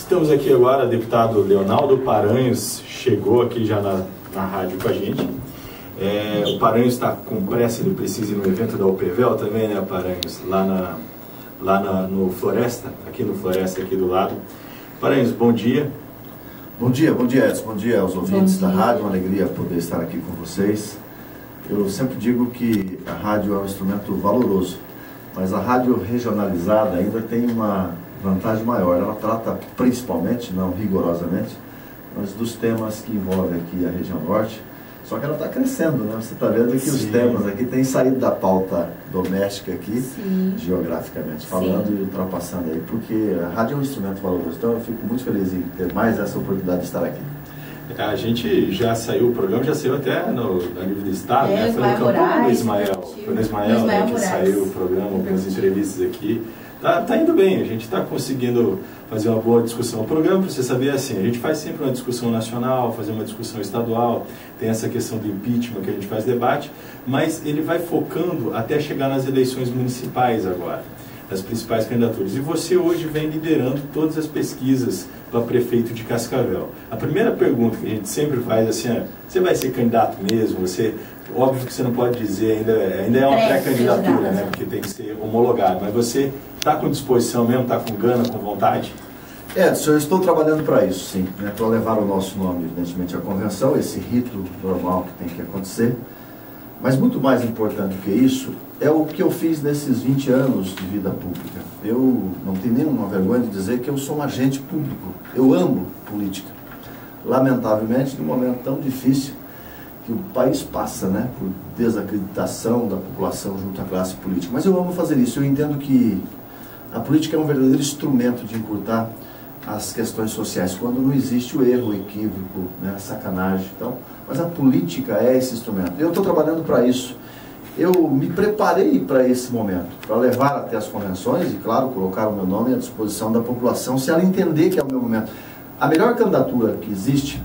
Estamos aqui agora, deputado Leonaldo Paranhos chegou aqui já na rádio com a gente. O Paranhos está com pressa, ele precisa ir no evento da UPVEL também, né, Paranhos? No Floresta, aqui no Floresta, aqui do lado. Paranhos, bom dia. Bom dia, Edson. Bom dia aos ouvintes da rádio. Uma alegria poder estar aqui com vocês. Eu sempre digo que a rádio é um instrumento valoroso, mas a rádio regionalizada ainda tem uma vantagem maior. Ela trata principalmente, não rigorosamente, mas dos temas que envolvem aqui a região norte. Só que ela está crescendo, né? Você está vendo que os temas aqui têm saído da pauta doméstica aqui, geograficamente falando, e ultrapassando aí, porque a rádio é um instrumento valoroso. Então eu fico muito feliz em ter mais essa oportunidade de estar aqui. A gente já saiu, o programa já saiu até a nível do estado, né? Foi no campo do Ismael. Foi no Ismael, né, que saiu o programa com as entrevistas aqui. Tá indo bem, a gente está conseguindo fazer uma boa discussão. O programa, para você saber, assim, a gente faz sempre uma discussão nacional, fazer uma discussão estadual, tem essa questão do impeachment que a gente faz debate, mas ele vai focando até chegar nas eleições municipais agora, as principais candidaturas. E você hoje vem liderando todas as pesquisas para prefeito de Cascavel. A primeira pergunta que a gente sempre faz é assim, você vai ser candidato mesmo? Óbvio que você não pode dizer, ainda é uma pré-candidatura, né? Porque tem que ser homologado, mas você está com disposição mesmo, está com gana, com vontade? Edson, eu estou trabalhando para isso, sim, né? Para levar o nosso nome, evidentemente, à convenção, esse rito normal que tem que acontecer. Mas muito mais importante do que isso é o que eu fiz nesses 20 anos de vida pública. Eu não tenho nenhuma vergonha de dizer que eu sou um agente público. Eu amo política. Lamentavelmente, num momento tão difícil que o país passa, né, por desacreditação da população junto à classe política. Mas eu amo fazer isso. Eu entendo que a política é um verdadeiro instrumento de encurtar as questões sociais, quando não existe o erro, o equívoco, né, a sacanagem. Então, mas a política é esse instrumento. Eu estou trabalhando para isso. Eu me preparei para esse momento, para levar até as convenções e, claro, colocar o meu nome à disposição da população, se ela entender que é o meu momento. A melhor candidatura que existe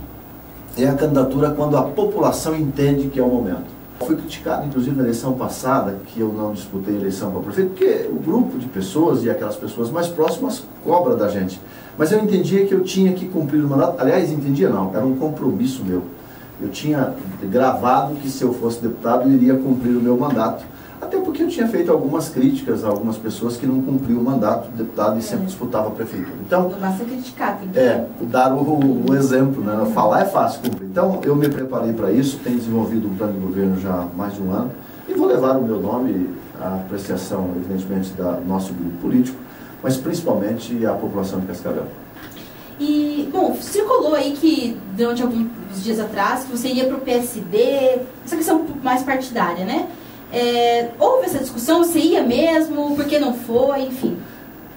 é a candidatura quando a população entende que é o momento. Fui criticado, inclusive, na eleição passada, que eu não disputei a eleição para prefeito, porque o grupo de pessoas e aquelas pessoas mais próximas cobra da gente. Mas eu entendia que eu tinha que cumprir o mandato. Aliás, entendia não, era um compromisso meu. Eu tinha gravado que se eu fosse deputado, eu iria cumprir o meu mandato. Até porque eu tinha feito algumas críticas a algumas pessoas que não cumpriam o mandato de deputado e sempre disputavam a prefeitura. Então, basta criticar, tem que... dar o exemplo, né? Falar é fácil cumprir. Então, eu me preparei para isso, tenho desenvolvido um plano de governo já há mais de um ano e vou levar o meu nome à apreciação, evidentemente, do nosso grupo político, mas principalmente à população de Cascavel. E, bom, circulou aí que, durante alguns dias atrás, que você ia para o PSD, essa questão mais partidária, né? Houve essa discussão, você ia mesmo, por que não foi, enfim?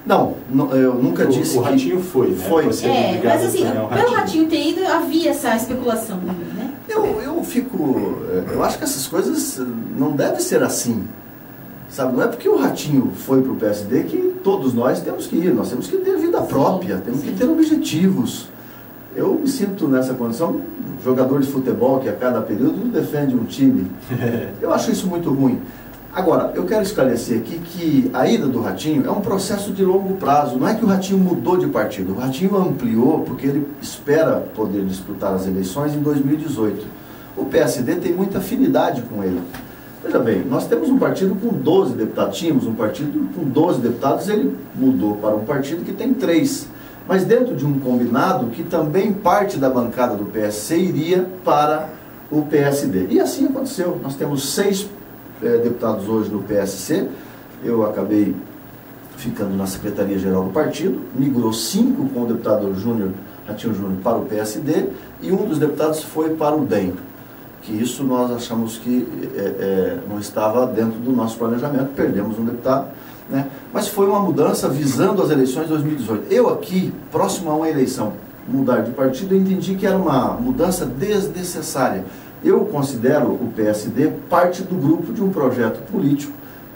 Não, eu nunca disse que... O Ratinho foi, né? Foi. Você mas assim, pelo Ratinho ter ido, havia essa especulação também, né? Eu acho que essas coisas não devem ser assim. Sabe, não é porque o Ratinho foi para o PSD que todos nós temos que ir. Nós temos que ter vida própria, temos que ter objetivos. Eu me sinto nessa condição, jogador de futebol que a cada período defende um time. Eu acho isso muito ruim. Agora, eu quero esclarecer aqui que a ida do Ratinho é um processo de longo prazo. Não é que o Ratinho mudou de partido. O Ratinho ampliou porque ele espera poder disputar as eleições em 2018. O PSD tem muita afinidade com ele. Veja bem, nós temos um partido com 12 deputados. Tínhamos um partido com 12 deputados, ele mudou para um partido que tem 3. Mas dentro de um combinado que também parte da bancada do PSC iria para o PSD. E assim aconteceu. Nós temos 6 deputados hoje no PSC. Eu acabei ficando na Secretaria-Geral do partido. Migrou 5 com o deputado Ratinho Júnior para o PSD e um dos deputados foi para o DEM. Que isso nós achamos que não estava dentro do nosso planejamento. Perdemos um deputado. Né? Mas foi uma mudança visando as eleições de 2018. Eu aqui, próximo a uma eleição, mudar de partido, eu entendi que era uma mudança desnecessária. Eu considero o PSD parte do grupo de um projeto político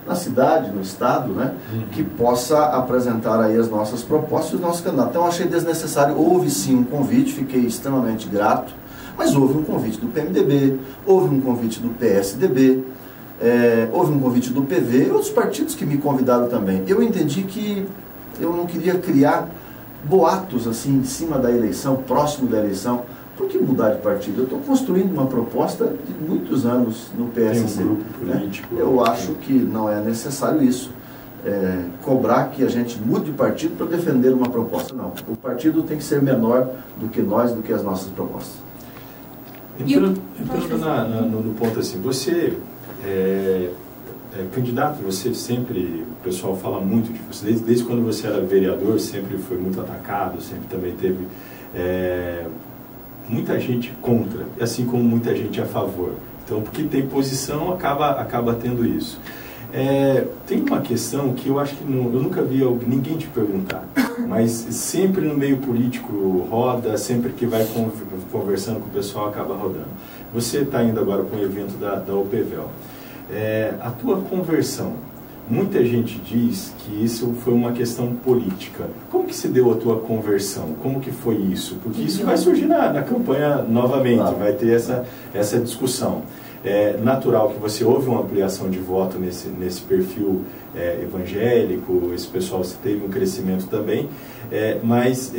na cidade, no estado, né? Que possa apresentar aí as nossas propostas e os nossos candidatos. Então eu achei desnecessário. Houve sim um convite, fiquei extremamente grato, mas houve um convite do PMDB, houve um convite do PSDB, houve um convite do PV e outros partidos que me convidaram também. Eu entendi que eu não queria criar boatos assim em cima da eleição, próximo da eleição. Por que mudar de partido? Eu estou construindo uma proposta de muitos anos no PSC. Tem um grupo político, né? Eu acho que não é necessário isso. Cobrar que a gente mude de partido para defender uma proposta. Não. O partido tem que ser menor do que nós, do que as nossas propostas. Entrando no ponto assim, você candidato, você sempre, o pessoal fala muito de você, desde quando você era vereador, sempre foi muito atacado, sempre também teve muita gente contra, assim como muita gente a favor. Então, porque tem posição, acaba tendo isso. Tem uma questão que eu acho que eu nunca vi ninguém te perguntar, mas sempre no meio político roda, sempre que vai conversando com o pessoal acaba rodando. Você está indo agora para um evento da UPVEL. A tua conversão, muita gente diz que isso foi uma questão política. Como que se deu a tua conversão? Como que foi isso? Porque isso vai surgir na campanha novamente, vai ter essa discussão. É natural que você houve uma ampliação de voto nesse perfil evangélico, esse pessoal teve um crescimento também, mas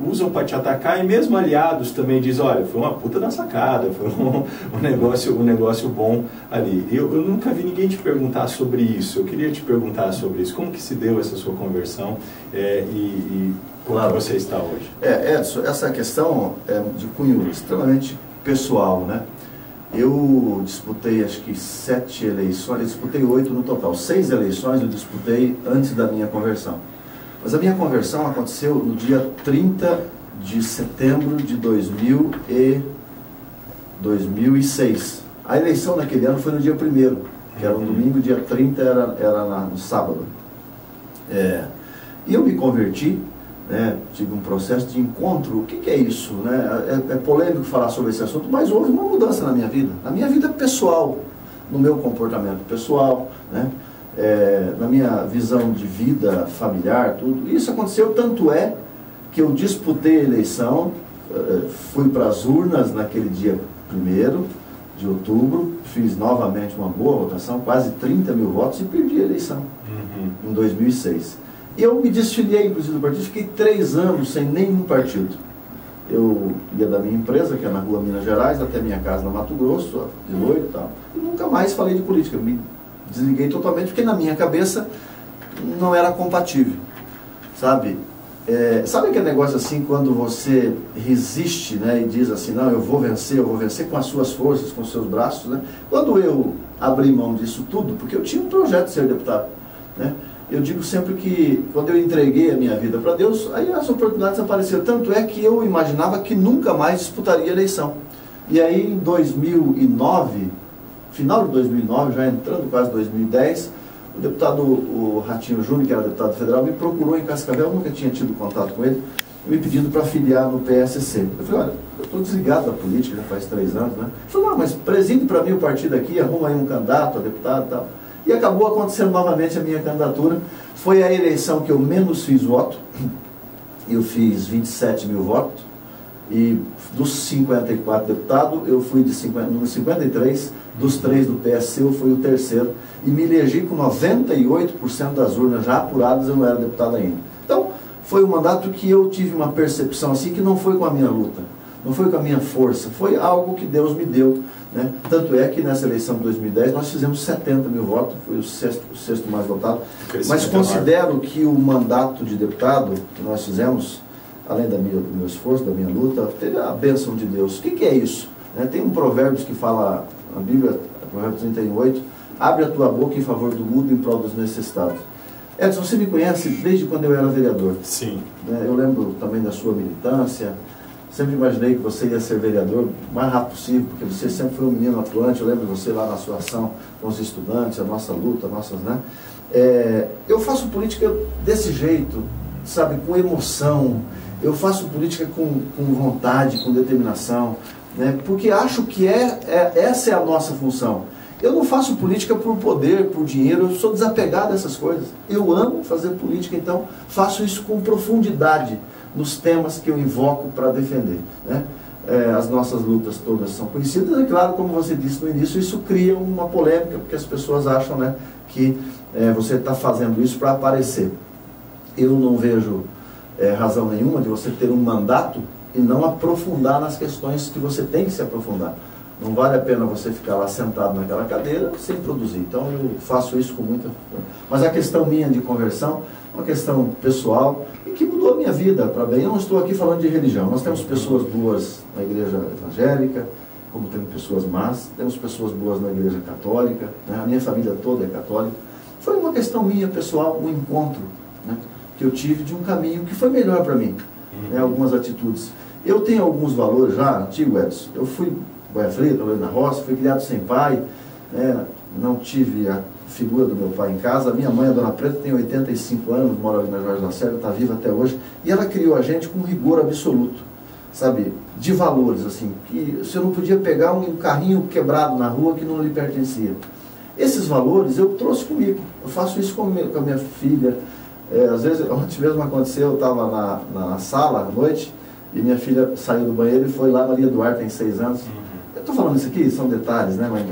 usam para te atacar, e mesmo aliados também dizem, olha, foi uma puta da sacada, foi um negócio bom ali. Eu nunca vi ninguém te perguntar sobre isso, eu queria te perguntar sobre isso, como que se deu essa sua conversão e como você está hoje? Edson, essa questão é de cunho extremamente pessoal, né? Eu disputei acho que 7 eleições, eu disputei 8 no total. 6 eleições eu disputei antes da minha conversão. Mas a minha conversão aconteceu no dia 30 de setembro de 2006. A eleição naquele ano foi no dia 1º, que era um domingo, dia 30 era no sábado. E eu me converti, né, tive um processo de encontro. O que é isso? Né? É polêmico falar sobre esse assunto, mas houve uma mudança na minha vida pessoal, no meu comportamento pessoal, né? Na minha visão de vida familiar, tudo. Isso aconteceu, tanto é que eu disputei a eleição, fui para as urnas naquele dia 1º de outubro, fiz novamente uma boa votação, quase 30 mil votos, e perdi a eleição em 2006. E eu me desfiliei, inclusive, do partido, fiquei 3 anos sem nenhum partido. Eu ia da minha empresa, que é na rua Minas Gerais, até minha casa no Mato Grosso, de noite e tal. E nunca mais falei de política. Eu me desliguei totalmente, porque na minha cabeça não era compatível. Sabe? Sabe aquele negócio assim, quando você resiste, né, e diz assim, não, eu vou vencer com as suas forças, com os seus braços, né? Quando eu abri mão disso tudo, porque eu tinha um projeto de ser deputado, né? Eu digo sempre que quando eu entreguei a minha vida para Deus, aí as oportunidades apareceram. Tanto é que eu imaginava que nunca mais disputaria a eleição. E aí em 2009, final de 2009, já entrando quase 2010, o deputado Ratinho Júnior, que era deputado federal, me procurou em Cascavel, eu nunca tinha tido contato com ele, me pedindo para filiar no PSC. Eu falei, olha, eu estou desligado da política já faz 3 anos, né? Ele falou, não, mas preside para mim o partido aqui, arruma aí um candidato a deputado e tal. E acabou acontecendo novamente a minha candidatura. Foi a eleição que eu menos fiz voto. Eu fiz 27 mil votos. E dos 54 deputados, eu fui número 53. Dos 3 do PSC, eu fui o 3º. E me elegi com 98% das urnas já apuradas, eu não era deputado ainda. Então, foi um mandato que eu tive uma percepção assim, que não foi com a minha luta, não foi com a minha força, foi algo que Deus me deu, né? Tanto é que nessa eleição de 2010 nós fizemos 70 mil votos, foi o sexto mais votado. Mas considero que o mandato de deputado que nós fizemos, além do meu esforço, da minha luta, teve a bênção de Deus. O que é isso? Tem um provérbio que fala, a Bíblia, provérbio 38, abre a tua boca em favor do mudo e em prol dos necessitados. Edson, você me conhece desde quando eu era vereador. Sim. Eu lembro também da sua militância. Sempre imaginei que você ia ser vereador o mais rápido possível, porque você sempre foi um menino atuante. Eu lembro de você lá na sua ação com os estudantes, a nossa luta, né? Eu faço política desse jeito, sabe, com emoção. Eu faço política com vontade, com determinação, né? Porque acho que essa é a nossa função. Eu não faço política por poder, por dinheiro, eu sou desapegado dessas coisas. Eu amo fazer política, então faço isso com profundidade nos temas que eu invoco para defender, né? As nossas lutas todas são conhecidas, e claro, como você disse no início, isso cria uma polêmica, porque as pessoas acham, né, que você está fazendo isso para aparecer. Eu não vejo razão nenhuma de você ter um mandato e não aprofundar nas questões que você tem que se aprofundar. Não vale a pena você ficar lá sentado naquela cadeira sem produzir. Então eu faço isso com muita... Mas a questão minha de conversão é uma questão pessoal e que mudou a minha vida para bem. Eu não estou aqui falando de religião. Nós temos pessoas boas na igreja evangélica, como temos pessoas más, temos pessoas boas na igreja católica, né? A minha família toda é católica. Foi uma questão minha pessoal, um encontro, né, que eu tive de um caminho que foi melhor para mim, né, algumas atitudes. Eu tenho alguns valores já, antigo Edson, eu fui boia frita, trabalhei na roça, fui criado sem pai, né, não tive a figura do meu pai em casa. A minha mãe, a Dona Preta, tem 85 anos, mora ali na Jorge Lacerda, está viva até hoje, e ela criou a gente com rigor absoluto, sabe, de valores, assim, que você não podia pegar um carrinho quebrado na rua que não lhe pertencia. Esses valores eu trouxe comigo, eu faço isso com a minha filha. Às vezes, ontem mesmo aconteceu, eu estava na sala à noite, e minha filha saiu do banheiro e foi lá, Maria Eduarda, tem 6 anos. Eu estou falando isso aqui, são detalhes, né, mãe?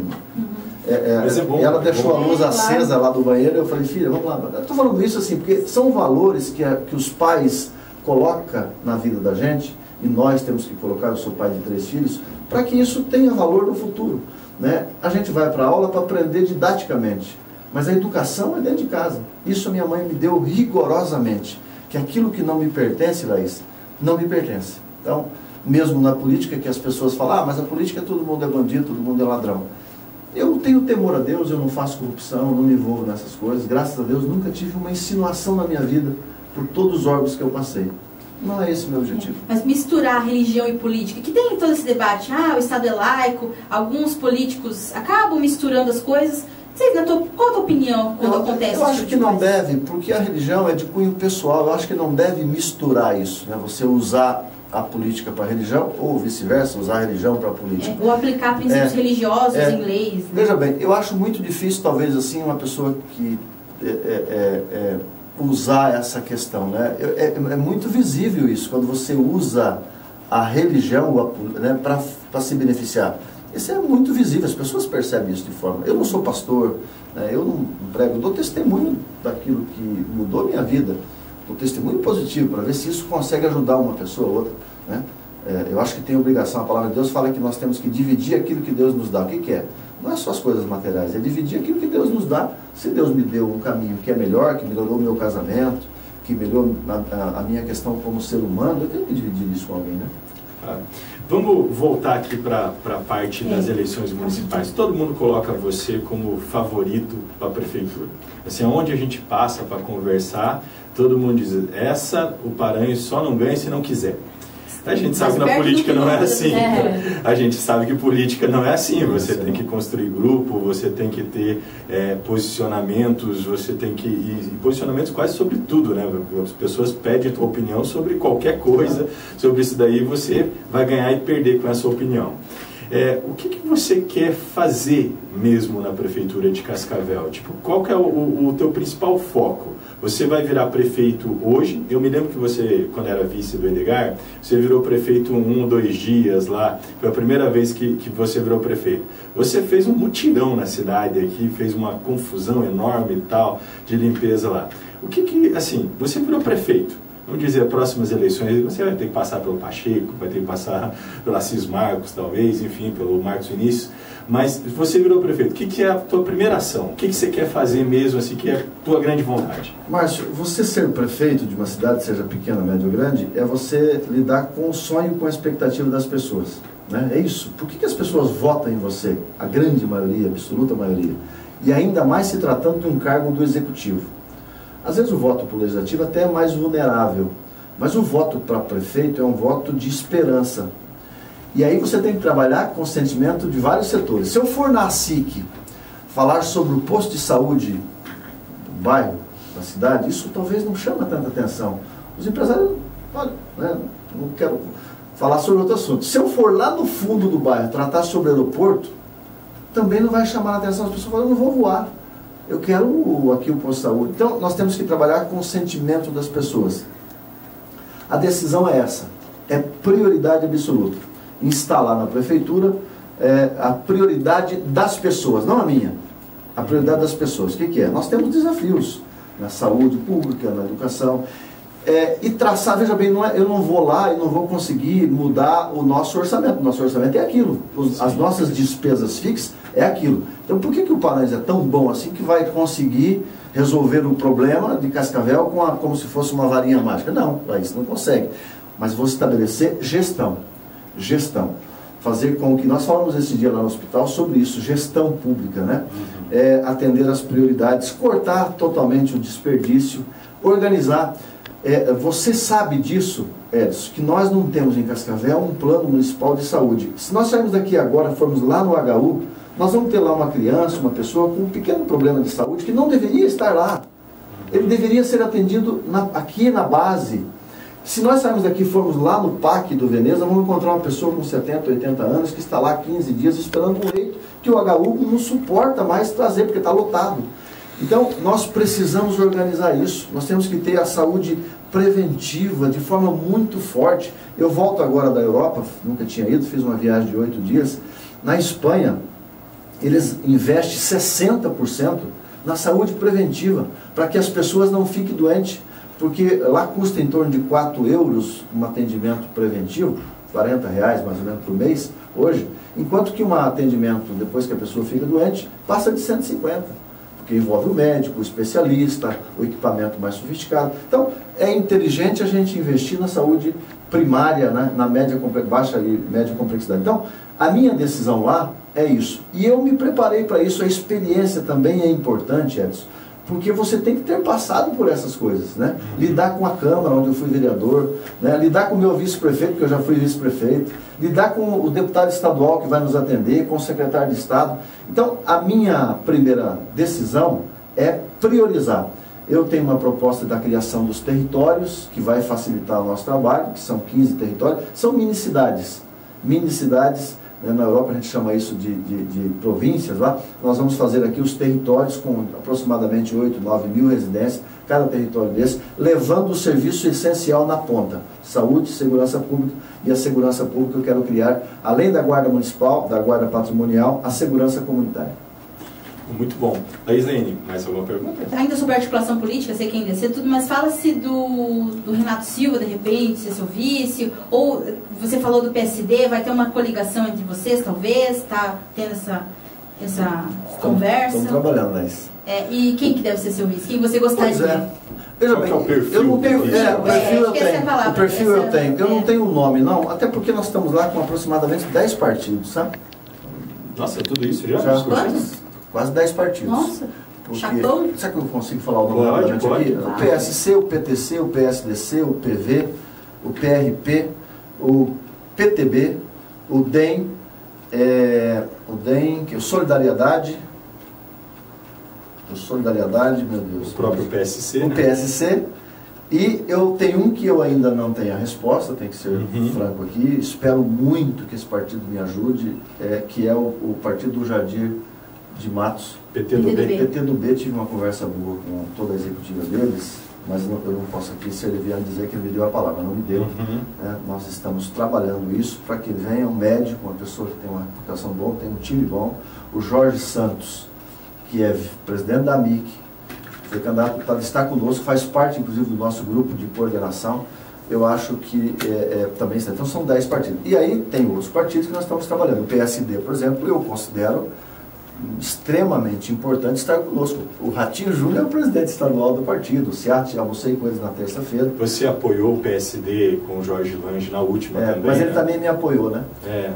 Mas é bom, ela deixou a luz acesa lá do banheiro, eu falei, filha, vamos lá. Eu estou falando isso assim, porque são valores que os pais colocam na vida da gente, e nós temos que colocar, eu sou pai de 3 filhos, para que isso tenha valor no futuro, né? A gente vai para a aula para aprender didaticamente, mas a educação é dentro de casa. Isso a minha mãe me deu rigorosamente, que aquilo que não me pertence, Laís, não me pertence. Então, mesmo na política, que as pessoas falam, mas a política todo mundo é bandido, todo mundo é ladrão. Eu tenho temor a Deus, eu não faço corrupção, não me envolvo nessas coisas. Graças a Deus, nunca tive uma insinuação na minha vida por todos os órgãos que eu passei. Não é esse o meu objetivo. Mas misturar religião e política, que tem todo esse debate, o Estado é laico, alguns políticos acabam misturando as coisas. Qual a tua opinião quando acontece isso? Eu acho que não deve, porque a religião é de cunho pessoal. Eu acho que não deve misturar isso, né? Você usar a política para a religião, ou vice-versa, usar a religião para a política. Ou aplicar princípios religiosos em leis. Né? Veja bem, eu acho muito difícil, talvez, assim, uma pessoa que usar essa questão, né? É muito visível isso, quando você usa a religião, né, para se beneficiar. Isso é muito visível, as pessoas percebem isso de forma... Eu não sou pastor, né, eu não prego, eu dou testemunho daquilo que mudou a minha vida, dou testemunho positivo, para ver se isso consegue ajudar uma pessoa ou outra, né? Eu acho que tem obrigação, a palavra de Deus fala que nós temos que dividir aquilo que Deus nos dá. O que é? Não é só as coisas materiais, é dividir aquilo que Deus nos dá. Se Deus me deu um caminho que é melhor, que melhorou o meu casamento, que melhorou a minha questão como ser humano, eu tenho que dividir isso com alguém, né? Vamos voltar aqui para a parte das eleições municipais. Todo mundo coloca você como favorito para a prefeitura. Assim, onde a gente passa para conversar, todo mundo diz, o Paranhos só não ganha se não quiser. A gente sabe que na política não é assim. A gente sabe que política não é assim. Você tem que construir grupo, você tem que ter posicionamentos, você tem que... E posicionamentos quase sobre tudo, né? As pessoas pedem a tua opinião sobre qualquer coisa, sobre isso daí você vai ganhar e perder com essa opinião. O que você quer fazer mesmo na prefeitura de Cascavel? Tipo, qual que é o teu principal foco? Você vai virar prefeito hoje? Eu me lembro que você, quando era vice do Edgar, você virou prefeito 1 ou 2 dias lá. Foi a primeira vez que você virou prefeito. Você fez um mutirão na cidade aqui, fez uma confusão enorme e tal, de limpeza lá. Assim, você virou prefeito. Vamos dizer, próximas eleições, você vai ter que passar pelo Pacheco, vai ter que passar pelo Assis Marcos, talvez, enfim, pelo Marcos Vinícius. Mas você virou prefeito, o que é a tua primeira ação? O que você quer fazer mesmo, assim, que é a tua grande vontade? Márcio, você ser prefeito de uma cidade, seja pequena, média ou grande, é você lidar com o sonho, com a expectativa das pessoas, né? É isso. Por que as pessoas votam em você? A grande maioria, a absoluta maioria. E ainda mais se tratando de um cargo do executivo. Às vezes o voto para o legislativo até é mais vulnerável, mas o voto para prefeito é um voto de esperança. E aí você tem que trabalhar com o sentimento de vários setores. Se eu for na SIC falar sobre o posto de saúde do bairro, da cidade, isso talvez não chame tanta atenção. Os empresários, olha, né, não quero falar sobre outro assunto. Se eu for lá no fundo do bairro tratar sobre o aeroporto, também não vai chamar a atenção. As pessoas falam, eu não vou voar. Eu quero aqui o posto de saúde. Então, nós temos que trabalhar com o sentimento das pessoas. A decisão é essa. É prioridade absoluta. Instalar na prefeitura a prioridade das pessoas, não a minha. A prioridade das pessoas. O que é? Nós temos desafios na saúde pública, na educação. e traçar, veja bem, eu não vou lá e não vou conseguir mudar o nosso orçamento. O nosso orçamento é aquilo, as nossas despesas fixas é aquilo. Então por que o Paranhos é tão bom assim que vai conseguir resolver o problema de Cascavel como se fosse uma varinha mágica? Não, para isso não consegue. Mas vou estabelecer gestão. Fazer com que, nós falamos esse dia lá no hospital sobre isso, gestão pública, né? Atender as prioridades, cortar totalmente o desperdício, organizar. Você sabe disso, Edson, que nós não temos em Cascavel um plano municipal de saúde. Se nós sairmos daqui agora, formos lá no HU, nós vamos ter lá uma criança, uma pessoa com um pequeno problema de saúde que não deveria estar lá. Ele deveria ser atendido aqui na base. Se nós sairmos daqui e formos lá no PAC do Veneza, vamos encontrar uma pessoa com 70, 80 anos que está lá 15 dias esperando um leito que o HU não suporta mais trazer, porque está lotado. Então, nós precisamos organizar isso. Nós temos que ter a saúde preventiva de forma muito forte. Eu volto agora da Europa, nunca tinha ido, fiz uma viagem de 8 dias. Na Espanha, eles investem 60% na saúde preventiva, para que as pessoas não fiquem doentes. Porque lá custa em torno de 4 euros um atendimento preventivo, R$40 mais ou menos por mês, hoje, enquanto que um atendimento, depois que a pessoa fica doente, passa de 150, porque envolve o médico, o especialista, o equipamento mais sofisticado. Então, é inteligente a gente investir na saúde primária, né, na baixa e média complexidade. Então, a minha decisão lá é isso. E eu me preparei para isso, a experiência também é importante, Edson. Porque você tem que ter passado por essas coisas, né? Lidar com a Câmara, onde eu fui vereador, né? Lidar com o meu vice-prefeito, porque eu já fui vice-prefeito, lidar com o deputado estadual que vai nos atender, com o secretário de Estado. Então, a minha primeira decisão é priorizar. Eu tenho uma proposta da criação dos territórios, que vai facilitar o nosso trabalho, que são 15 territórios, são mini-cidades. Mini-cidades. Na Europa a gente chama isso de províncias. Lá nós vamos fazer aqui os territórios com aproximadamente 8, 9 mil residências, cada território desse, levando o serviço essencial na ponta: saúde, segurança pública. E a segurança pública eu quero criar, além da guarda municipal, da guarda patrimonial, a segurança comunitária. Muito bom. A Islene, mais alguma pergunta? Ainda sobre a articulação política, sei que ainda é tudo, mas fala-se do Renato Silva, de repente, ser seu vice, ou você falou do PSD, vai ter uma coligação entre vocês, talvez, está tendo essa conversa? Estamos trabalhando nisso. E quem que deve ser seu vice? Quem você gostaria? Pois é. Veja bem, eu não tenho, o perfil eu tenho. Eu não tenho um nome, não, até porque nós estamos lá com aproximadamente 10 partidos, sabe? Nossa, tudo isso já? Quantos? Quase 10 partidos. Nossa, porque, chatão. será que eu consigo falar o nome aqui? O PSC, o PTC, o PSDC, o PV, o PRP, o PTB, o DEM, que é o Solidariedade, meu Deus. O próprio PSC. O PSC. E eu tenho um que eu ainda não tenho a resposta, tem que ser franco aqui. Espero muito que esse partido me ajude, que é o partido do Jardim de Matos, PTB. Tive uma conversa boa com toda a executiva deles, mas eu não posso aqui ser leviano dizer que ele me deu a palavra, não me deu. Né? Nós estamos trabalhando isso para que venha um médico, uma pessoa que tem uma reputação boa, tem um time bom. O Jorge Santos, que é presidente da AMIC, foi candidato, está conosco, faz parte inclusive do nosso grupo de coordenação. Eu acho que também está. Então são 10 partidos. E aí tem outros partidos que nós estamos trabalhando. O PSD, por exemplo, eu considero extremamente importante estar conosco. O Ratinho Júnior é o presidente estadual do partido. O SEAT, almocei com eles na terça-feira. Você apoiou o PSD com o Jorge Lange na última também? Mas ele também me apoiou, né?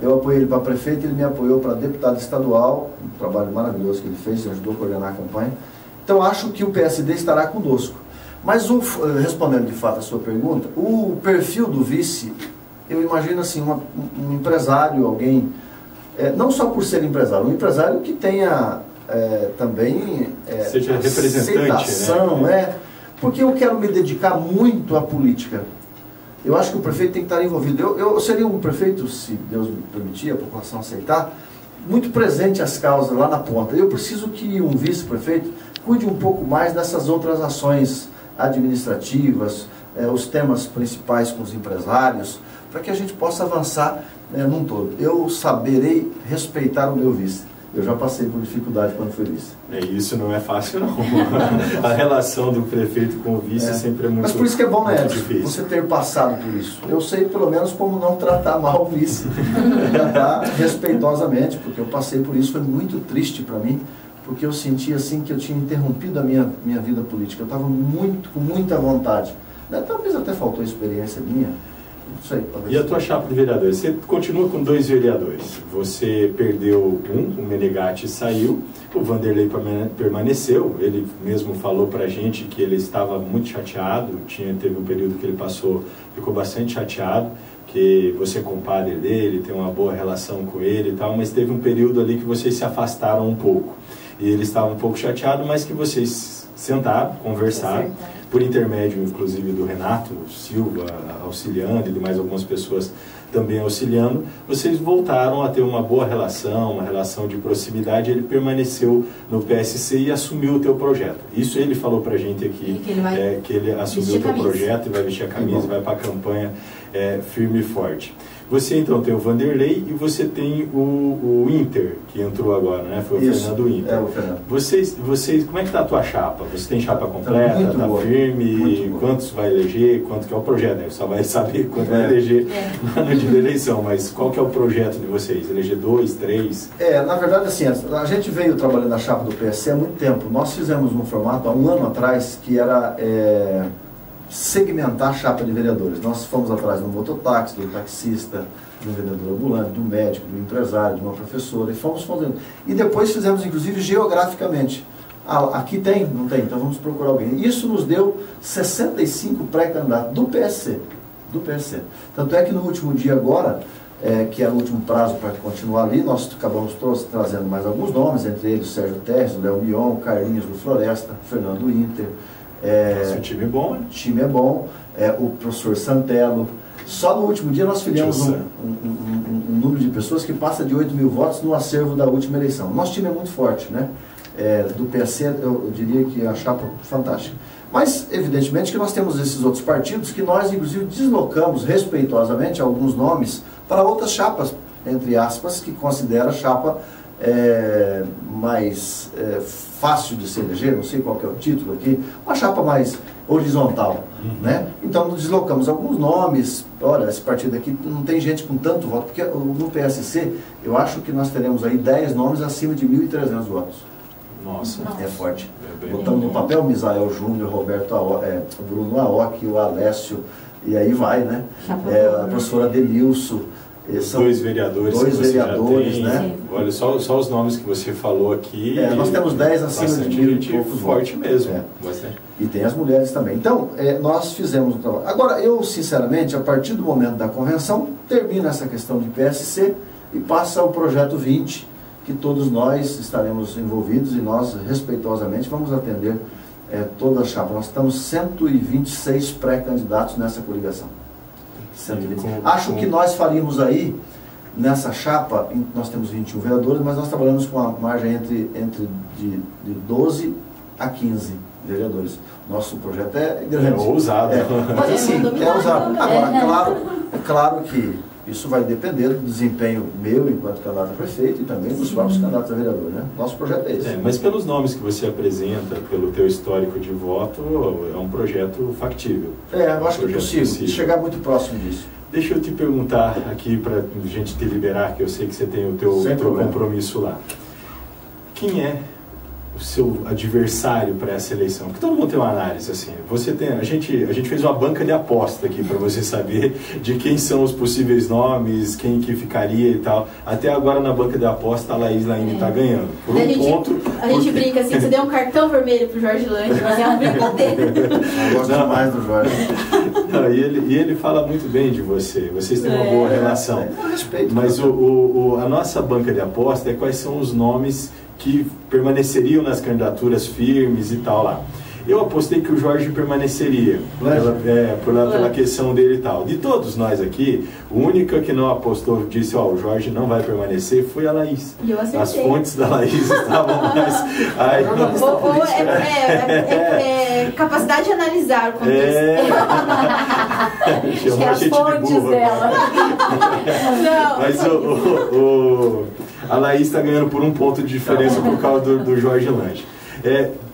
Eu apoiei ele para prefeito, ele me apoiou para deputado estadual, um trabalho maravilhoso que ele fez, ajudou a coordenar a campanha. Então acho que o PSD estará conosco. Mas respondendo de fato a sua pergunta, o perfil do vice, eu imagino assim, um empresário, alguém, não só por ser empresário, um empresário que tenha também seja representante, aceitação, né? Porque eu quero me dedicar muito à política. Eu acho que o prefeito tem que estar envolvido. Eu seria um prefeito, se Deus me permitir, a população aceitar, muito presente às causas lá na ponta. Eu preciso que um vice-prefeito cuide um pouco mais dessas outras ações administrativas, os temas principais com os empresários, para que a gente possa avançar num todo. Eu saberei respeitar o meu vice. Eu já passei por dificuldade quando fui vice. Isso não é fácil, não. A relação do prefeito com o vice sempre é muito difícil. Mas por isso que é bom, né, você ter passado por isso. Eu sei, pelo menos, como não tratar mal o vice. Tratar respeitosamente, porque eu passei por isso. Foi muito triste para mim, porque eu sentia assim que eu tinha interrompido a minha vida política. Eu estava com muita vontade. Talvez até faltou experiência minha. Não sei, e a tua chapa de vereadores? Você continua com 2 vereadores. Você perdeu o Menegatti saiu, o Vanderlei permaneceu. Ele mesmo falou pra gente que ele estava muito chateado, teve um período que ele ficou bastante chateado, que você é compadre dele, tem uma boa relação com ele e tal, mas teve um período ali que vocês se afastaram um pouco. E ele estava um pouco chateado, mas que vocês sentaram, conversaram, por intermédio, inclusive, do Renato Silva auxiliando e de mais algumas pessoas também auxiliando, vocês voltaram a ter uma boa relação, uma relação de proximidade. Ele permaneceu no PSC e assumiu o teu projeto. Isso ele falou pra gente aqui, que ele assumiu o teu projeto e vai vestir a camisa, vai para a campanha firme e forte. Você então tem o Vanderlei e você tem o Inter, que entrou agora, né? Foi o Fernando Inter. O Fernando. Vocês, como é que está a tua chapa? Você tem chapa completa, está firme? Quantos vai eleger? Quanto que é o projeto? Né? Só vai saber quanto vai eleger no ano de eleição, mas qual que é o projeto de vocês? Eleger 2, 3? Na verdade, assim, a gente veio trabalhando na chapa do PSC há muito tempo. Nós fizemos um formato há um ano atrás que era segmentar a chapa de vereadores. Nós fomos atrás do mototáxi, do taxista, do vendedor ambulante, do médico, do empresário, de uma professora, e fomos fazendo. E depois fizemos, inclusive, geograficamente. Aqui tem? Não tem? Então vamos procurar alguém. Isso nos deu 65 pré-candidatos do PSC. Tanto é que no último dia agora, que era o último prazo para continuar ali, nós acabamos trazendo mais alguns nomes, entre eles o Sérgio Terres, o Léo Mion, o Carlinhos do Floresta, o Fernando Inter. O time é bom, né? O time é bom, o professor Santelo. Só no último dia nós fizemos um número de pessoas que passa de 8 mil votos no acervo da última eleição. Nosso time é muito forte, né? Do PSC, eu diria que a chapa é fantástica. Mas, evidentemente, que nós temos esses outros partidos que nós, inclusive, deslocamos respeitosamente alguns nomes para outras chapas, entre aspas, que considera a chapa mais fácil de se eleger, não sei qual que é o título aqui, uma chapa mais horizontal, né? Então nós deslocamos alguns nomes. Olha, esse partido aqui não tem gente com tanto voto, porque no PSC eu acho que nós teremos aí 10 nomes acima de 1.300 votos. Nossa. É forte. Botamos no papel Misael Júnior, Roberto Bruno Aoki, o Alessio, e aí vai, né? A professora Denilson. São 2 vereadores, né? Olha, só os nomes que você falou aqui. Nós temos 10 acima de 1.000 e poucos forte votos. Mesmo. E tem as mulheres também. Então, nós fizemos o trabalho. Agora, eu, sinceramente, a partir do momento da convenção, termina essa questão de PSC e passa o projeto 20, que todos nós estaremos envolvidos e nós, respeitosamente, vamos atender toda a chapa. Nós estamos 126 pré-candidatos nessa coligação. Acho que nós faríamos aí, nessa chapa, nós temos 21 vereadores, mas nós trabalhamos com a margem de 12 a 15 vereadores. Nosso projeto é grande. É ousado. Mas assim, é ousado. Agora, é claro que isso vai depender do desempenho meu enquanto candidato a prefeito e também dos próprios candidatos a vereador, né? Nosso projeto é esse. Mas pelos nomes que você apresenta, pelo teu histórico de voto, é um projeto factível. Eu acho que é possível chegar muito próximo disso. Deixa eu te perguntar aqui, para a gente te liberar, que eu sei que você tem o teu compromisso lá. Quem é o seu adversário para essa eleição? Porque todo mundo tem uma análise assim. A gente fez uma banca de aposta aqui para você saber de quem são os possíveis nomes, quem que ficaria e tal. Até agora na banca de aposta a Laís Laine está ganhando. Por um ponto. A gente brinca assim, você deu um cartão vermelho pro Jorge Lange, mas é uma brincadeira. Eu gosto mais do Jorge. Não, e ele fala muito bem de você. Vocês têm uma boa relação. Respeito. Mas a nossa banca de aposta é quais são os nomes que permaneceriam nas candidaturas firmes e tal lá. Eu apostei que o Jorge permaneceria, pela questão dele e tal. De todos nós aqui, o único que não apostou, disse, o Jorge não vai permanecer, foi a Laís. E eu acertei. As fontes da Laís estavam mais... capacidade de analisar, como Chamou a as fontes dela. Não, mas A Laís está ganhando por 1 ponto de diferença por causa do Jorge Lange.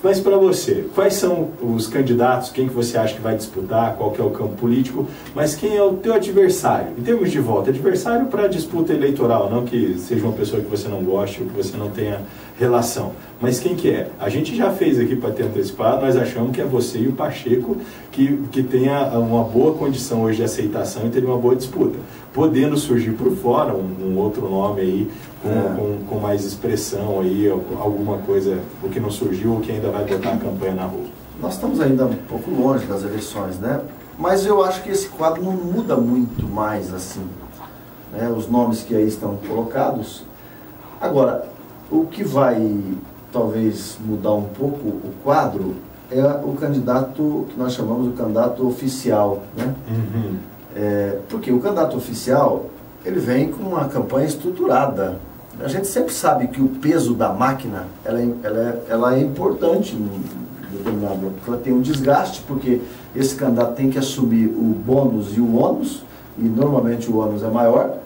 Mas para você, quais são os candidatos, quem que você acha que vai disputar, qual que é o campo político, mas quem é o teu adversário? Em termos de voto, adversário para disputa eleitoral, não que seja uma pessoa que você não goste ou que você não tenha relação. Mas quem que é? A gente já fez aqui para ter antecipado, nós achamos que é você e o Pacheco que tenha uma boa condição hoje de aceitação e teria uma boa disputa. Podendo surgir por fora um outro nome aí, com mais expressão aí, alguma coisa, o que não surgiu ou que ainda vai botar a campanha na rua. Nós estamos ainda um pouco longe das eleições, né? Mas eu acho que esse quadro não muda muito mais assim, né? Os nomes que aí estão colocados. Agora, o que vai talvez mudar um pouco o quadro é o candidato que nós chamamos de candidato oficial, né? Uhum. Porque o candidato oficial, ele vem com uma campanha estruturada. A gente sempre sabe que o peso da máquina, ela é importante em determinado, ela tem um desgaste, porque esse candidato tem que assumir o bônus e o ônus, e normalmente o ônus é maior,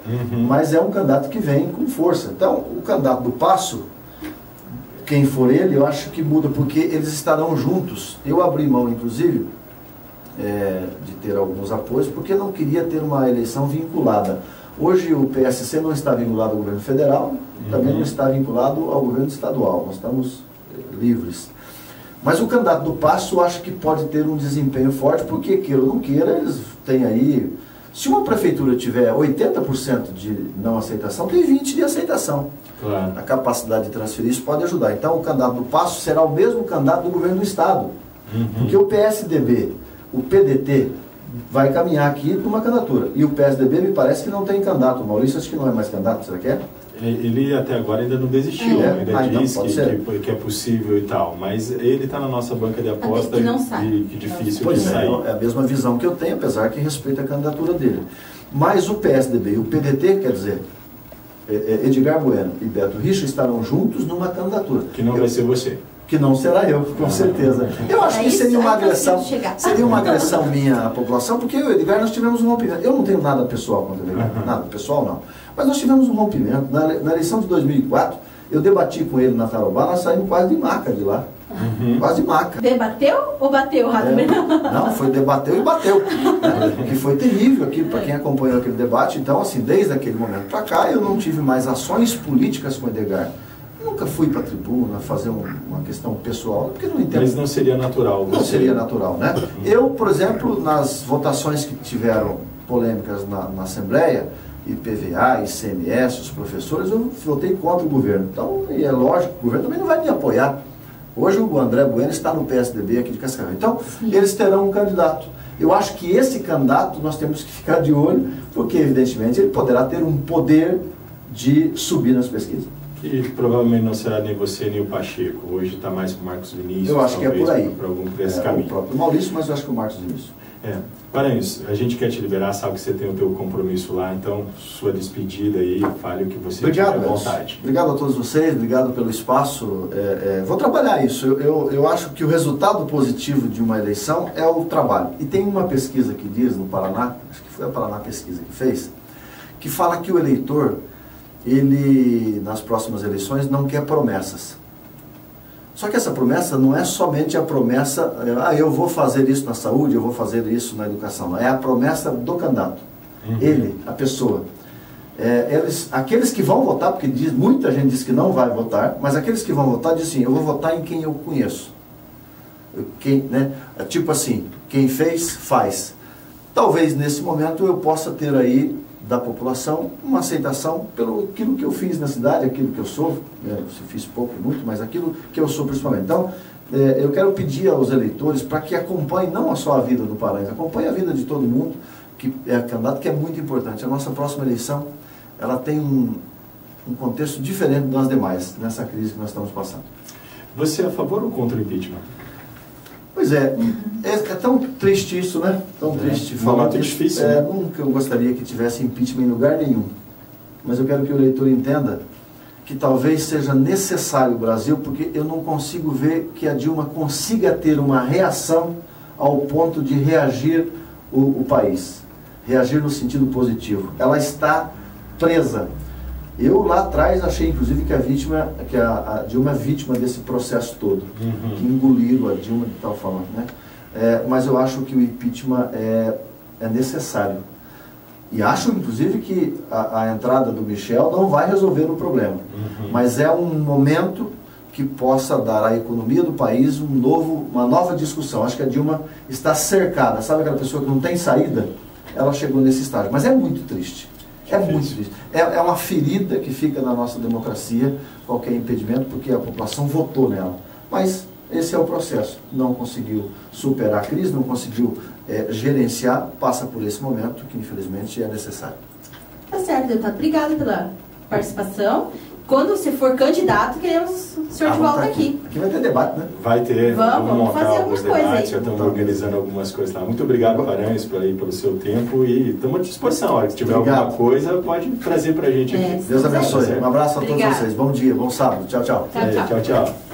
mas é um candidato que vem com força. Então, o candidato do Passo, quem for ele, eu acho que muda, porque eles estarão juntos. Eu abri mão, inclusive, de ter alguns apoios, porque não queria ter uma eleição vinculada. Hoje o PSC não está vinculado ao governo federal, também não está vinculado ao governo estadual, nós estamos livres. Mas o candidato do Passo, eu acho que pode ter um desempenho forte, porque queira ou não queira, eles têm aí... Se uma prefeitura tiver 80% de não aceitação, tem 20% de aceitação. Claro. A capacidade de transferir isso pode ajudar. Então o candidato do Passo será o mesmo candidato do governo do estado. Porque o PSDB, o PDT, vai caminhar aqui numa candidatura. E o PSDB me parece que não tem candidato. O Maurício acho que não é mais candidato, será que é? Ele até agora ainda não desistiu, ainda diz que é possível e tal, mas ele está na nossa banca de aposta que difícil de sair. É a mesma visão que eu tenho, apesar que respeito a candidatura dele. Mas o PSDB e o PDT, quer dizer, Edgar Bueno e Beto Richa estarão juntos numa candidatura. Que não vai ser você. Que não será eu, com certeza. Eu acho que seria uma agressão minha à população, porque eu e o Edgar nós tivemos um rompimento. Eu não tenho nada pessoal contra o Edgar, nada pessoal não. Mas nós tivemos um rompimento. Na eleição de 2004, eu debati com ele na Tarobá, nós saímos quase de maca de lá. Quase de maca. Debateu ou bateu, Rato? Não, foi debateu e bateu. Né? Que foi terrível aquilo para quem acompanhou aquele debate. Então, assim, desde aquele momento para cá, eu não tive mais ações políticas com o Edgar. Nunca fui para a tribuna fazer uma questão pessoal, porque não entendo. Mas não seria natural. Não seria natural, né? Eu, por exemplo, nas votações que tiveram polêmicas na Assembleia, IPVA, ICMS, os professores, eu votei contra o governo. Então, e é lógico, o governo também não vai me apoiar. Hoje o André Bueno está no PSDB aqui de Cascavel. Então, eles terão um candidato. Eu acho que esse candidato nós temos que ficar de olho, porque, evidentemente, ele poderá ter um poder de subir nas pesquisas. Que provavelmente não será nem você nem o Pacheco. Hoje está mais com o Marcos Vinícius. Eu acho que é por aí. Por esse caminho. O próprio Maurício, mas eu acho que o Marcos Vinícius. Paranhos, a gente quer te liberar, sabe que você tem o teu compromisso lá, então sua despedida aí, fale o que você tiver à vontade. Obrigado a todos vocês, obrigado pelo espaço. Vou trabalhar isso. Eu acho que o resultado positivo de uma eleição é o trabalho. E tem uma pesquisa que diz no Paraná, acho que foi a Paraná Pesquisa que fez, que fala que o eleitor, ele, nas próximas eleições, não quer promessas. Só que essa promessa não é somente a promessa, eu vou fazer isso na saúde, eu vou fazer isso na educação. Não. É a promessa do candidato. Ele, a pessoa. Aqueles que vão votar, porque muita gente diz que não vai votar, mas aqueles que vão votar dizem assim, eu vou votar em quem eu conheço. Tipo assim, quem fez, faz. Talvez nesse momento eu possa ter aí da população uma aceitação pelo aquilo que eu fiz na cidade, aquilo que eu sou, se fiz pouco e muito, mas aquilo que eu sou principalmente. Então, eu quero pedir aos eleitores para que acompanhem não só a vida do Paranhos, acompanhem a vida de todo mundo, que é candidato, que é muito importante. A nossa próxima eleição, ela tem um contexto diferente das demais, nessa crise que nós estamos passando. Você é a favor ou contra o impeachment? Pois é tão triste isso, né? Tão triste falar. Muito difícil, né? Nunca eu gostaria que tivesse impeachment em lugar nenhum. Mas eu quero que o eleitor entenda que talvez seja necessário o Brasil, porque eu não consigo ver que a Dilma consiga ter uma reação ao ponto de reagir o país. Reagir no sentido positivo. Ela está presa Eu lá atrás achei, inclusive, que a Dilma é vítima desse processo todo, que engoliram a Dilma de tal forma, né? Mas eu acho que o impeachment é necessário. E acho, inclusive, que a entrada do Michel não vai resolver o problema. Mas é um momento que possa dar à economia do país uma nova discussão. Acho que a Dilma está cercada. Sabe aquela pessoa que não tem saída? Ela chegou nesse estágio. Mas é muito triste. É muito triste. É uma ferida que fica na nossa democracia, qualquer impedimento, porque a população votou nela. Mas esse é o processo. Não conseguiu superar a crise, não conseguiu gerenciar, passa por esse momento que infelizmente é necessário. Tá certo, deputado. Obrigada pela participação. Quando você for candidato, queremos o senhor de volta aqui. Aqui vai ter debate, né? Vai ter. Vamos fazer algumas coisas aí. Já estamos organizando algumas coisas lá. Muito obrigado, Paranhos, pelo seu tempo e estamos à disposição. A hora que tiver alguma coisa, pode trazer para a gente aqui. Deus abençoe. Um abraço a todos vocês. Bom dia, bom sábado. Tchau, tchau. Tchau, tchau. Tchau, tchau.